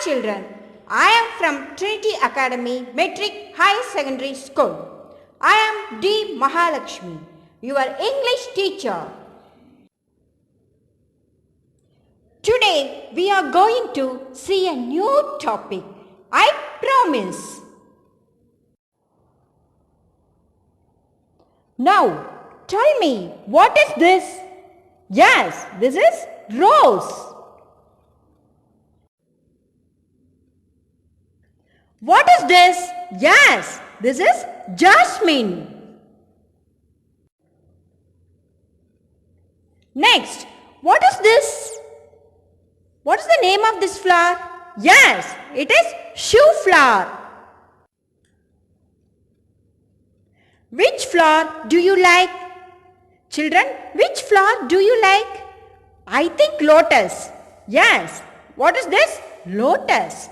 children. I am from Trinity Academy Metric High Secondary School. I am D. Mahalakshmi, your English teacher. Today we are going to see a new topic. I promise. Now, tell me, what is this? Yes, this is rose. What is this? Yes, this is jasmine. Next, what is this? What is the name of this flower? Yes, it is shoe flower. Which flower do you like? Children, which flower do you like? I think lotus. Yes, what is this? Lotus.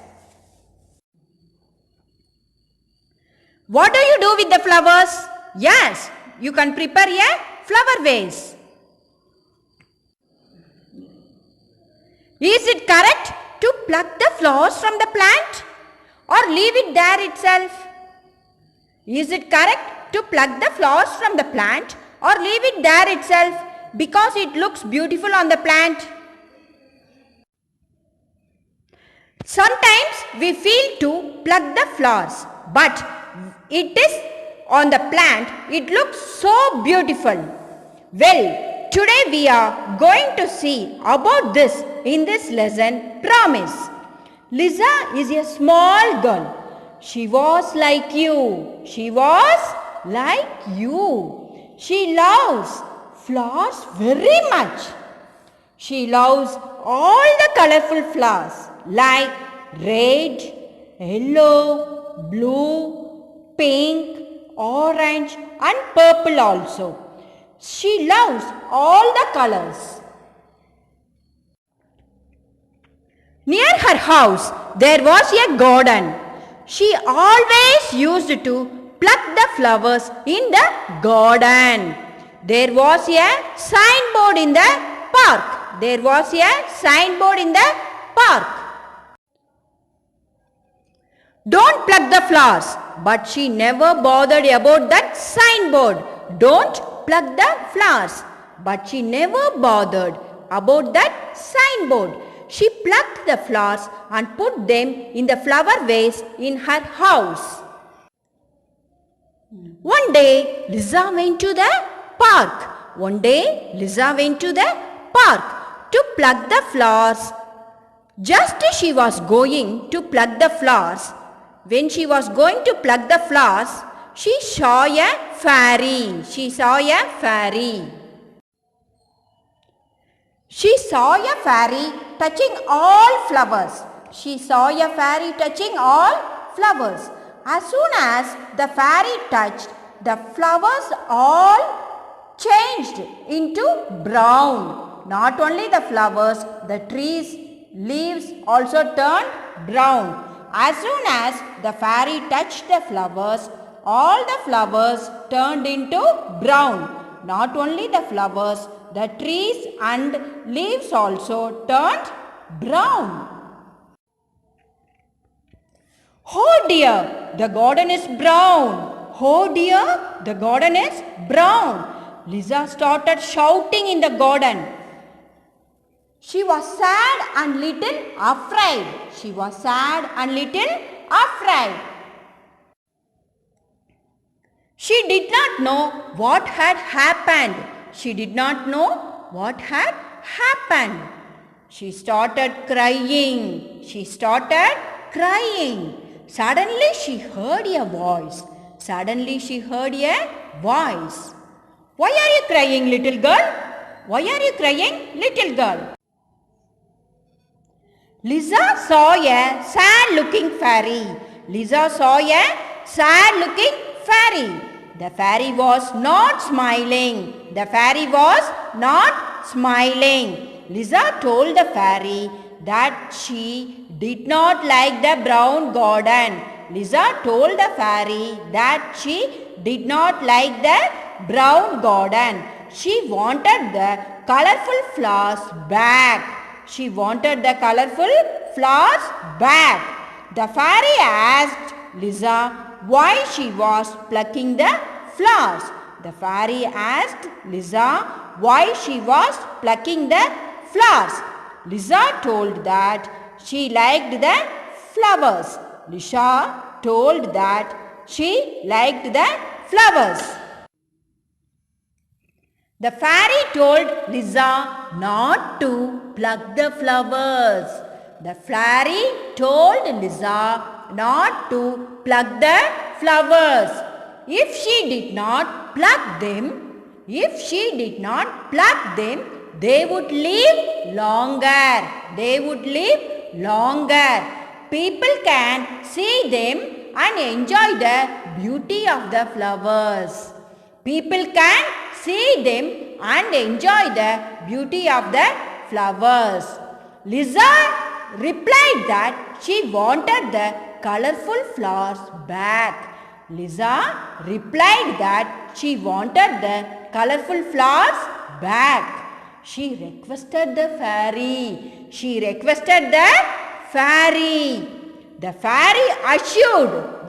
What do you do with the flowers? Yes, you can prepare a flower vase. Is it correct to pluck the flowers from the plant or leave it there itself? Is it correct to pluck the flowers from the plant or leave it there itself because it looks beautiful on the plant? Sometimes we feel to pluck the flowers, but it is on the plant, it looks so beautiful. Well, today we are going to see about this in this lesson, promise. Lisa is a small girl. She was like you. She was like you. She loves flowers very much. She loves all the colorful flowers like red, yellow, blue, pink, orange and purple also. She loves all the colors. Near her house there was a garden. She always used to pluck the flowers in the garden. There was a signboard in the park. There was a signboard in the park. Don't pluck the flowers. But she never bothered about that signboard. Don't pluck the flowers. But she never bothered about that signboard. She plucked the flowers and put them in the flower vase in her house. One day, Lisa went to the park. One day, Lisa went to the park to pluck the flowers. Just as she was going to pluck the flowers, when she was going to pluck the flowers, she saw a fairy. She saw a fairy. She saw a fairy touching all flowers. She saw a fairy touching all flowers. As soon as the fairy touched, the flowers all changed into brown. Not only the flowers, the trees, leaves also turned brown. As soon as the fairy touched the flowers, all the flowers turned into brown. Not only the flowers, the trees and leaves also turned brown. Oh dear, the garden is brown. Oh dear, the garden is brown. Lisa started shouting in the garden. She was sad and little afraid. She was sad and little afraid. She did not know what had happened. She did not know what had happened. She started crying. She started crying. Suddenly she heard a voice. Suddenly she heard a voice. Why are you crying, little girl? Why are you crying, little girl? Lisa saw a sad-looking fairy. Lisa saw a sad-looking fairy. The fairy was not smiling. The fairy was not smiling. Lisa told the fairy that she did not like the brown garden. Lisa told the fairy that she did not like the brown garden. She wanted the colorful flowers back. She wanted the colorful flowers back. The fairy asked Lisa why she was plucking the flowers. The fairy asked Lisa why she was plucking the flowers. Lisa told that she liked the flowers. Lisa told that she liked the flowers. The fairy told Lisa not to pluck the flowers. The fairy told Lisa not to pluck the flowers. If she did not pluck them, they would live longer. They would live longer. People can see them and enjoy the beauty of the flowers. People can see them and enjoy the beauty of the flowers. Lisa replied that she wanted the colorful flowers back. Lisa replied that she wanted the colorful flowers back. She requested the fairy. The fairy assured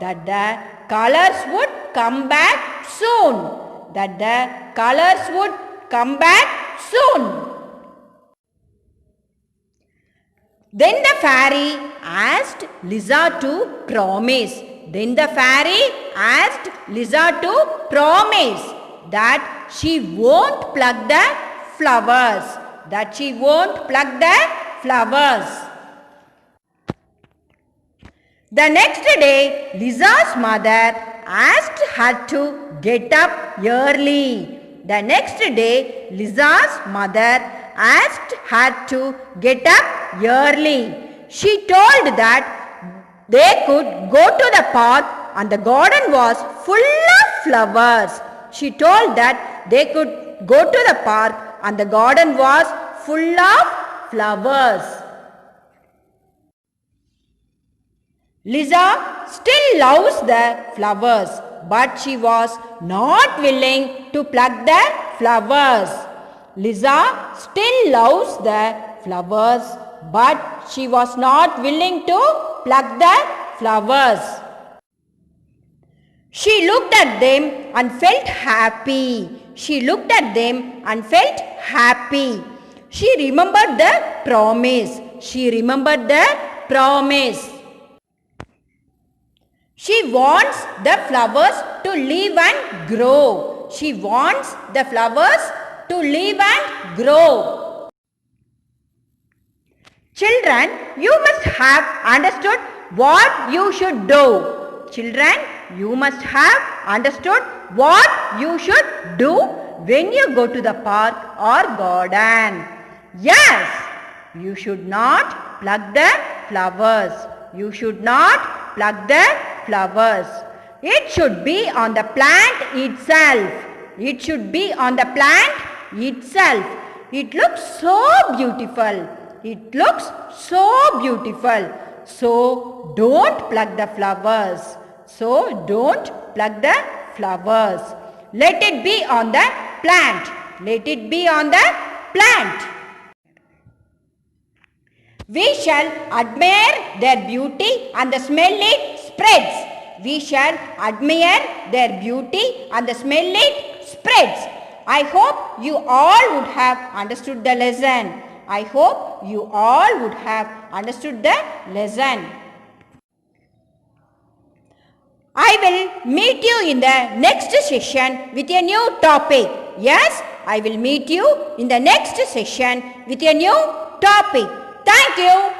that the colors would come back soon. Then the fairy asked Lisa to promise. That she won't pluck the flowers. The next day, Lisa's mother asked her to get up early. She told that they could go to the park and the garden was full of flowers. Lisa still loves the flowers, but she was not willing to pluck the flowers. She looked at them and felt happy. She remembered the promise. She wants the flowers to live and grow. Children, you must have understood what you should do. When you go to the park or garden. Yes, you should not pluck the flowers. It should be on the plant itself. It looks so beautiful. So don't pluck the flowers. Let it be on the plant. We shall admire their beauty and the smell it spreads. I hope you all would have understood the lesson. I will meet you in the next session with a new topic. Yes, I will meet you in the next session with a new topic. Thank you.